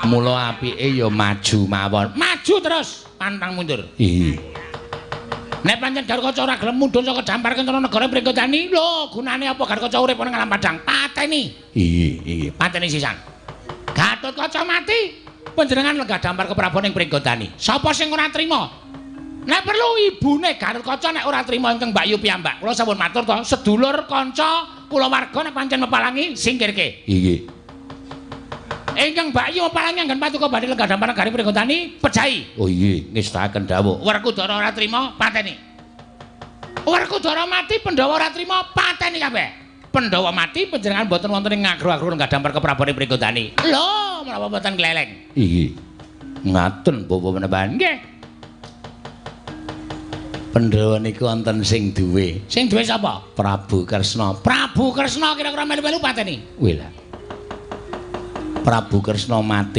Mula apike ya maju mawon. Maju terus, pantang mundur. Iya. Nek pancen Garukaca ora gelem mudhun saka dampar Kencana Negara Pringgodani, lho gunane apa Garukaca urip ning alam padang? Pateni. Iya. Pateni sisan. Gatotkaca mati, panjenengan lenggah dampar keprabon ing Pringgodani. Sapa sing ora trima? Nek perlu ibune Garukaca nek ora trima ingkang Mbak Yu piyambak. Kula sampun matur to, sedulur kanca kulawarga nek pancen mepalangi singkirke. Iya. Ingkang Mbak Yu mepalangi anggen patuko badhe lenggah dampar negari Pringgodani, pejahi. Oh iya, ngestahaken dawuh. Werkudara ora trima, pateni. Werkudara mati, Pandhawa ora trima, pateni kabeh. Pandhawa mati, panjenengan mboten wonten ing ngagro-agro lenggah dampar keprabone Pringgodani. Lho, menapa mboten gleleng? Iya. Ngaten Bapak Panembahan. Nggih. Pandhawa niku wonten sing duwe. Sing duwe sapa? Prabu Kresna. Prabu Kresna kira-kira melu-melu pateni. Wela. Prabu Kresna mati